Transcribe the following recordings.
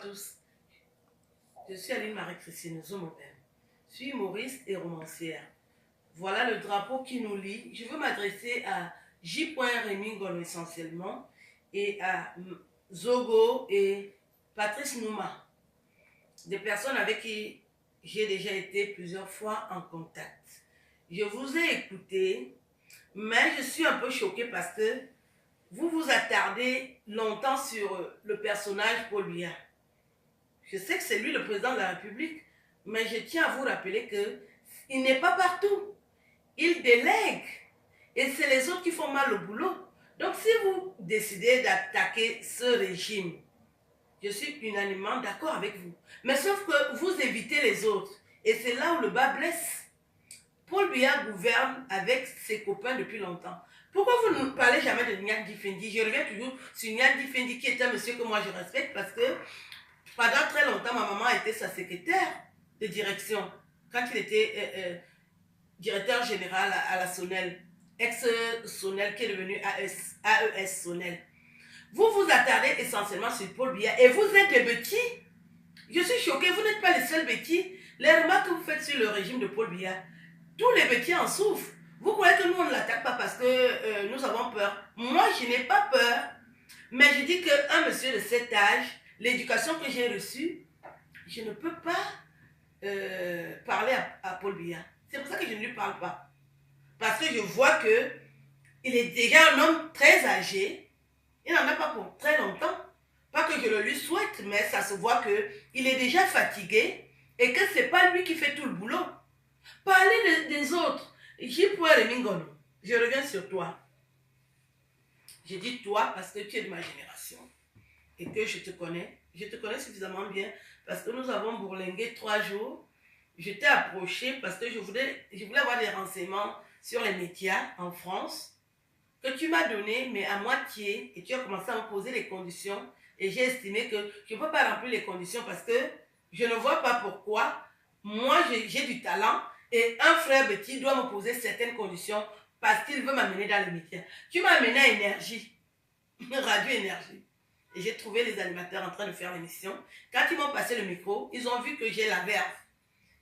tous. Je suis Aline Marie-Christine Zomobem. Je suis humoriste et romancière. Voilà le drapeau qui nous lie. Je veux m'adresser à J. Rémy Ngolo essentiellement et à Zogo et Patrice Nouma, des personnes avec qui j'ai déjà été plusieurs fois en contact. Je vous ai écouté, mais je suis un peu choquée parce que vous vous attardez longtemps sur le personnage Paul Biya. Je sais que c'est lui le président de la République, mais je tiens à vous rappeler qu'il n'est pas partout. Il délègue. Et c'est les autres qui font mal le boulot. Donc si vous décidez d'attaquer ce régime, je suis unanimement d'accord avec vous. Mais sauf que vous évitez les autres. Et c'est là où le bas blesse. Paul Biya gouverne avec ses copains depuis longtemps. Pourquoi vous ne parlez jamais de Niang Difendi? Je reviens toujours sur Niang Difendi, qui est un monsieur que moi je respecte parce que pendant très longtemps, ma maman était sa secrétaire de direction quand il était directeur général à la Sonel, ex-Sonel qui est devenu AES Sonel. Vous vous attardez essentiellement sur Paul Biya et vous êtes des bêtis. Je suis choquée, vous n'êtes pas les seuls bêtis. Les remarques que vous faites sur le régime de Paul Biya, tous les bêtis en souffrent. Vous croyez que nous on ne l'attaque pas parce que nous avons peur? Moi je n'ai pas peur, mais je dis qu'un monsieur de cet âge, l'éducation que j'ai reçue, je ne peux pas parler à Paul Biya. C'est pour ça que je ne lui parle pas. Parce que je vois qu'il est déjà un homme très âgé. Il n'en a pas pour très longtemps. Pas que je le lui souhaite, mais ça se voit qu'il est déjà fatigué et que ce n'est pas lui qui fait tout le boulot. Parlez des autres. J. Rémy Ngolo, je reviens sur toi. Je dis toi parce que tu es de ma génération et que je te connais. Je te connais suffisamment bien parce que nous avons bourlingué 3 jours. Je t'ai approché parce que je voulais avoir des renseignements sur les médias en France que tu m'as donné, mais à moitié, et tu as commencé à me poser les conditions et j'ai estimé que je ne peux pas remplir les conditions parce que je ne vois pas pourquoi moi j'ai du talent et un frère Betty doit me poser certaines conditions parce qu'il veut m'amener dans les médias. Tu m'as amené à Énergie, Radio Énergie. Et j'ai trouvé les animateurs en train de faire l'émission. Quand ils m'ont passé le micro, ils ont vu que j'ai la verve.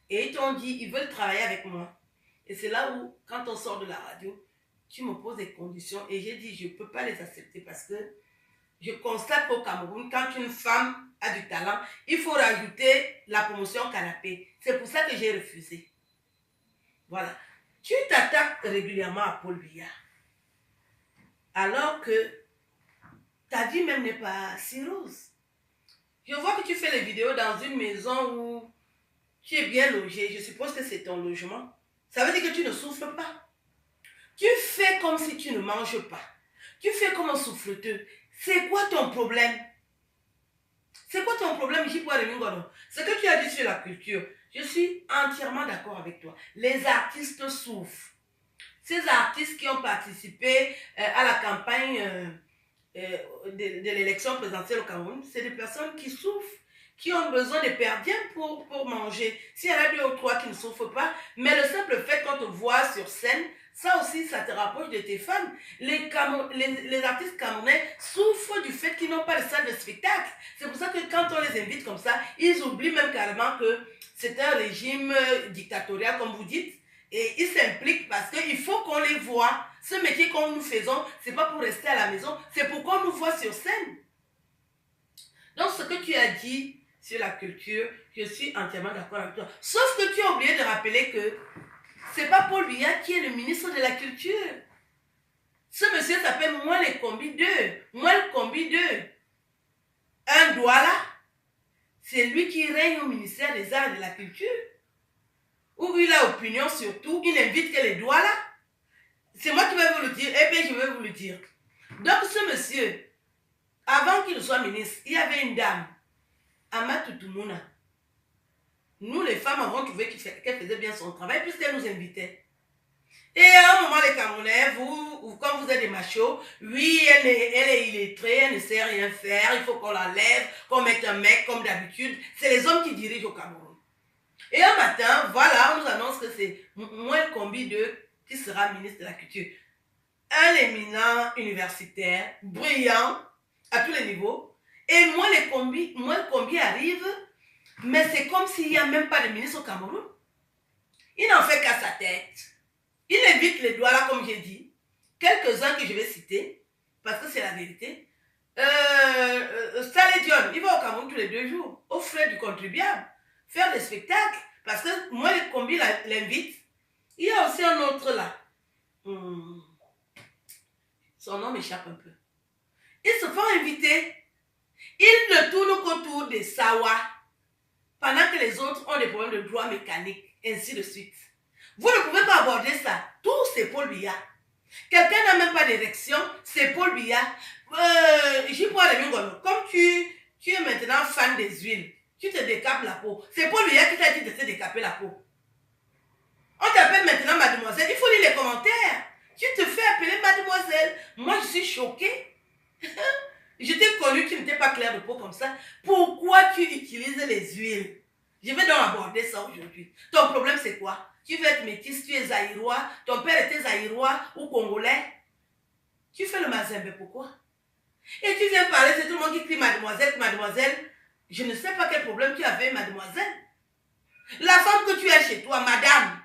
Et ils t'ont dit, ils veulent travailler avec moi. Et c'est là où, quand on sort de la radio, tu me poses des conditions. Et j'ai dit, je ne peux pas les accepter parce que je constate qu'au Cameroun, quand une femme a du talent, il faut rajouter la promotion canapé. C'est pour ça que j'ai refusé. Voilà. Tu t'attaques régulièrement à Paul Biya. Alors que ta vie même n'est pas si rose. Je vois que tu fais les vidéos dans une maison où tu es bien logé. Je suppose que c'est ton logement. Ça veut dire que tu ne souffres pas. Tu fais comme si tu ne manges pas. Tu fais comme un souffleteux. C'est quoi ton problème? C'est quoi ton problème, J. Rémy Ngolo? Ce que tu as dit sur la culture, je suis entièrement d'accord avec toi. Les artistes souffrent. Ces artistes qui ont participé à la campagne de l'élection présidentielle au Cameroun, c'est des personnes qui souffrent, qui ont besoin de perdiens pour manger. S'il y en a 2 ou 3 qui ne souffrent pas, mais le simple fait qu'on te voit sur scène, ça aussi, ça te rapproche de tes fans. Les artistes camerounais souffrent du fait qu'ils n'ont pas de salle de spectacle. C'est pour ça que quand on les invite comme ça, ils oublient même carrément que c'est un régime dictatorial, comme vous dites, et ils s'impliquent parce qu'il faut qu'on les voit. Ce métier que nous faisons, ce n'est pas pour rester à la maison, c'est pour qu'on nous voit sur scène. Donc ce que tu as dit sur la culture, je suis entièrement d'accord avec toi. Sauf que tu as oublié de rappeler que ce n'est pas Paul Biya qui est le ministre de la Culture. Ce monsieur s'appelle Moelle Kombi 2. Moelle Kombi 2. Un Douala. C'est lui qui règne au ministère des Arts et de la Culture. Où il a opinion sur tout. Il n'invite que les Douala. C'est moi qui vais vous le dire. Eh bien, je vais vous le dire. Donc, ce monsieur, avant qu'il soit ministre, il y avait une dame, Amatou Toumouna. Nous, les femmes, avons trouvé qu'elle faisait bien son travail puisqu'elle nous invitait. Et à un moment, les Camerounais, quand vous êtes des machos, oui, elle est illettrée, elle ne sait rien faire, il faut qu'on l'enlève, qu'on mette un mec comme d'habitude. C'est les hommes qui dirigent au Cameroun. Et un matin, voilà, on nous annonce que c'est Moelle Kombi 2 qui sera ministre de la Culture. Un éminent universitaire, brillant, à tous les niveaux. Et moi, le combi arrive, mais c'est comme s'il n'y a même pas de ministre au Cameroun. Il n'en fait qu'à sa tête. Il évite les doigts là, comme j'ai dit. Quelques-uns que je vais citer, parce que c'est la vérité. Stalé Dion, il va au Cameroun tous les 2 jours, aux frais du contribuable, faire des spectacles, parce que moi, le combi l'invite. Il y a aussi un autre là. Son nom m'échappe un peu. Ils se font inviter. Ils ne tournent qu'autour des Sawa, pendant que les autres ont des problèmes de droit mécanique, ainsi de suite. Vous ne pouvez pas aborder ça. Tout, c'est Paul Biya. Quelqu'un n'a même pas d'érection, c'est Paul Biya. J'y prends les mingons. Comme tu es maintenant fan des huiles, tu te décapes la peau. C'est Paul Biya qui t'a dit de te décaper la peau. On t'appelle maintenant mademoiselle. Il faut lire les commentaires. Tu te fais appeler mademoiselle. Moi, je suis choquée. Je t'ai connu, tu n'étais pas clair de peau comme ça. Pourquoi tu utilises les huiles? Je vais donc aborder ça aujourd'hui. Ton problème, c'est quoi? Tu veux être métisse, tu es zaïrois, ton père était zaïrois ou congolais. Tu fais le mazembe, pourquoi? Et tu viens parler, c'est tout le monde qui crie mademoiselle, mademoiselle. Je ne sais pas quel problème tu avais, mademoiselle. La femme que tu as chez toi, madame.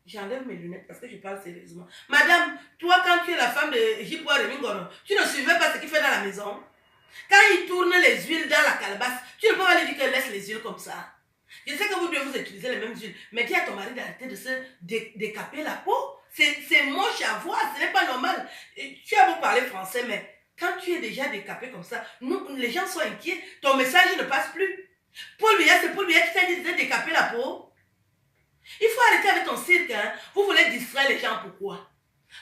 J'enlève mes lunettes parce que je parle sérieusement. Madame, toi, quand tu es la femme de Jipwa Remingoro, tu ne suivais pas ce qu'il fait dans la maison. Quand il tourne les huiles dans la calebasse, tu ne peux pas lui dire qu'elle laisse les huiles comme ça. Je sais que vous devez vous utiliser les mêmes huiles, mais dis à ton mari d'arrêter de se décaper la peau. C'est moche à voir, ce n'est pas normal. Tu as beau parler français, mais quand tu es déjà décapé comme ça, les gens sont inquiets, ton message ne passe plus. Paul Biya, c'est Paul Biya qui t'a dit de décaper la peau. Il faut arrêter avec ton cirque. Hein. Vous voulez distraire les gens, pourquoi?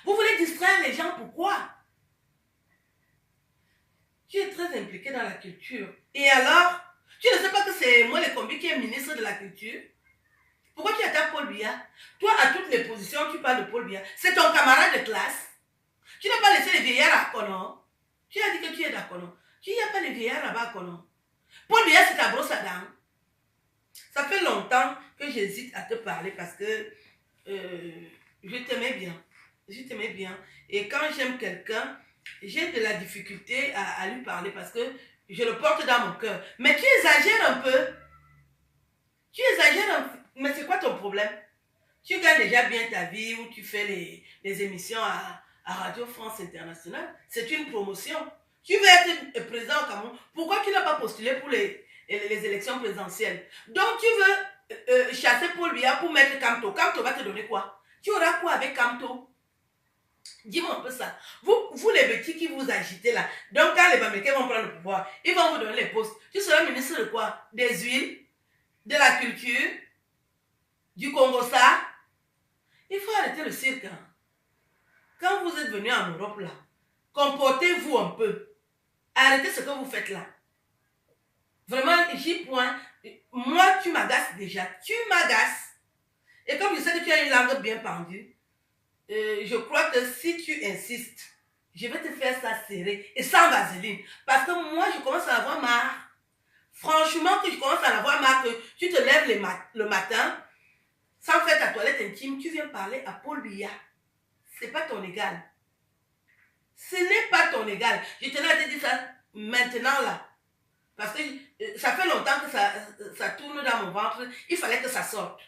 Vous voulez distraire les gens, pourquoi? Tu es très impliqué dans la culture. Et alors, tu ne sais pas que c'est moi le combi qui est ministre de la culture? Pourquoi tu attaques Paul Biya? Toi, à toutes les positions, tu parles de Paul Biya. C'est ton camarade de classe. Tu n'as pas laissé les vieillards à Konon. Tu as dit que tu es d'accord. Tu n'y as pas les vieillards là-bas à Konon. Paul Biya, c'est ta brosse à dents. Ça fait longtemps que j'hésite à te parler parce que je t'aimais bien. Je t'aimais bien. Et quand j'aime quelqu'un, j'ai de la difficulté à lui parler parce que je le porte dans mon cœur. Mais tu exagères un peu. Tu exagères un peu. Mais c'est quoi ton problème? Tu gagnes déjà bien ta vie où tu fais les émissions à Radio France Internationale. C'est une promotion. Tu veux être président au Cameroun. Pourquoi tu n'as pas postulé pour les élections présidentielles? Donc tu veux chasser Paul Biya pour mettre Kamto. Kamto va te donner quoi? Tu auras quoi avec Kamto? Dis-moi un peu ça. Vous les petits qui vous agitez là, donc quand les Bamileke vont prendre le pouvoir, ils vont vous donner les postes. Tu seras ministre de quoi? Des huiles, de la culture, du Congo-Ça. Il faut arrêter le cirque. Hein. Quand vous êtes venu en Europe là, comportez-vous un peu. Arrêtez ce que vous faites là. Vraiment, j'y point. Moi, tu m'agaces déjà. Tu m'agaces. Et comme je sais que tu as une langue bien pendue, je crois que si tu insistes, je vais te faire ça serré et sans vaseline. Parce que moi, je commence à en avoir marre. Franchement, que je commence à en avoir marre que tu te lèves le matin, sans faire ta toilette intime, tu viens parler à Paul Biya. C'est pas ton égal. Ce n'est pas ton égal. Je tenais à te dire ça maintenant là. Parce que ça fait longtemps que ça tourne dans mon ventre. Il fallait que ça sorte.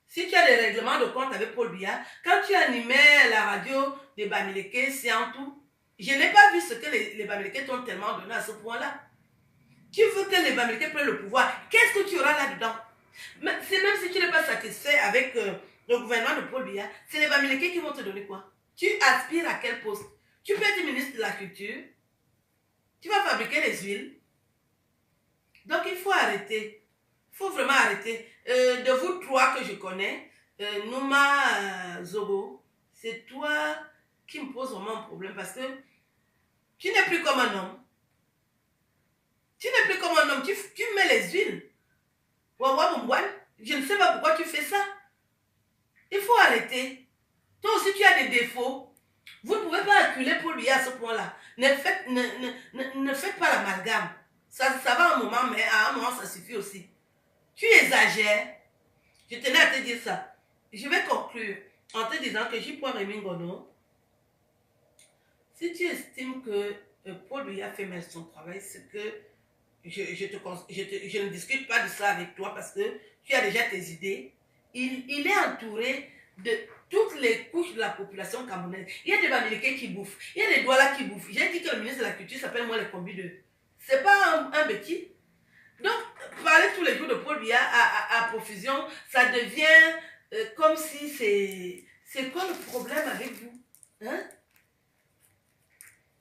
Si tu as des règlements de compte avec Paul Biya, quand tu animais la radio des Bamileke, c'est en tout. Je n'ai pas vu ce que les Bamileke t'ont tellement donné à ce point-là. Tu veux que les Bamileke prennent le pouvoir. Qu'est-ce que tu auras là-dedans? Même si tu n'es pas satisfait avec le gouvernement de Paul Biya, c'est les Bamileke qui vont te donner quoi? Tu aspires à quel poste? Tu peux être ministre de la Culture. Tu vas fabriquer les huiles. Donc il faut arrêter. Il faut vraiment arrêter. De vous trois que je connais, Nouma Zobo, c'est toi qui me pose vraiment un problème parce que tu n'es plus comme un homme. Tu n'es plus comme un homme. Tu mets les huiles. Wawa Bombouane, je ne sais pas pourquoi tu fais ça. Il faut arrêter. Toi aussi, tu as des défauts. Vous ne pouvez pas acculer pour lui à ce point-là. Ne faites pas l'amalgame. Ça va un moment, mais à un moment, ça suffit aussi. Tu exagères. Je tenais à te dire ça. Je vais conclure en te disant que J. Rémi Ngono, si tu estimes que Paul Biya fait mal son travail, c'est que je ne discute pas de ça avec toi parce que tu as déjà tes idées. Il est entouré de toutes les couches de la population camerounaise. Il y a des Bamileke qui bouffent, il y a des Douala qui bouffent. J'ai dit que le ministre de la Culture s'appelle moi les combis de. C'est pas un bêtise. Donc, parler tous les jours de Paul Biya à profusion, ça devient comme si c'est... C'est quoi le problème avec vous? Hein?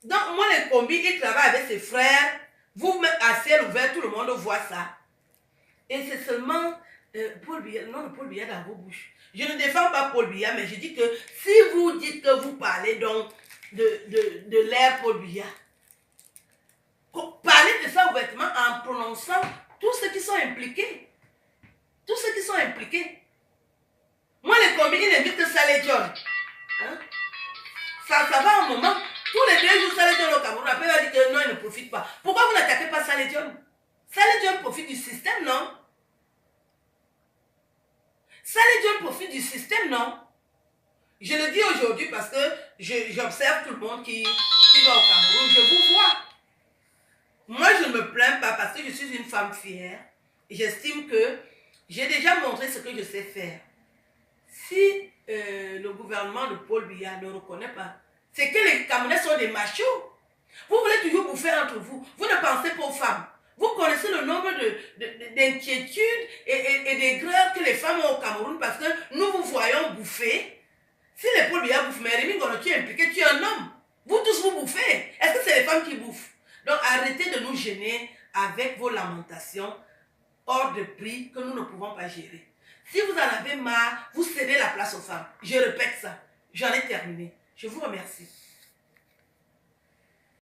Donc, moi, les combis, il travaille avec ses frères. Vous mettez à ciel ouvert, tout le monde voit ça. Et c'est seulement Paul Biya, non, Paul Biya dans vos bouches. Je ne défends pas Paul Biya, mais je dis que si vous dites que vous parlez donc de l'ère Paul Biya, parlez de ça ouvertement en prononçant tous ceux qui sont impliqués. Tous ceux qui sont impliqués. Moi, les combis, ils n'invitent que Saleh John. Hein? Ça va un moment. Tous les 2 jours, Saleh John au Cameroun, après, il va dire que non, il ne profite pas. Pourquoi vous n'attaquez pas Saleh John? Saleh John profite du système, non? Saleh John profite du système, non? Je le dis aujourd'hui parce que j'observe tout le monde qui va au Cameroun. Je vous vois. Moi, je ne me plains pas parce que je suis une femme fière. J'estime que j'ai déjà montré ce que je sais faire. Si le gouvernement de Paul Biya ne reconnaît pas, c'est que les Camerounais sont des machos. Vous voulez toujours bouffer entre vous. Vous ne pensez pas aux femmes. Vous connaissez le nombre d'inquiétudes et d'aigreurs que les femmes ont au Cameroun parce que nous vous voyons bouffer. Si les Paul Biya bouffent, mais Rémi Ngono, tu es impliqué, tu es un homme. Vous tous vous bouffez. Est-ce que c'est les femmes qui bouffent? Donc arrêtez de nous gêner avec vos lamentations hors de prix que nous ne pouvons pas gérer. Si vous en avez marre, vous cédez la place aux femmes. Je répète ça. J'en ai terminé. Je vous remercie.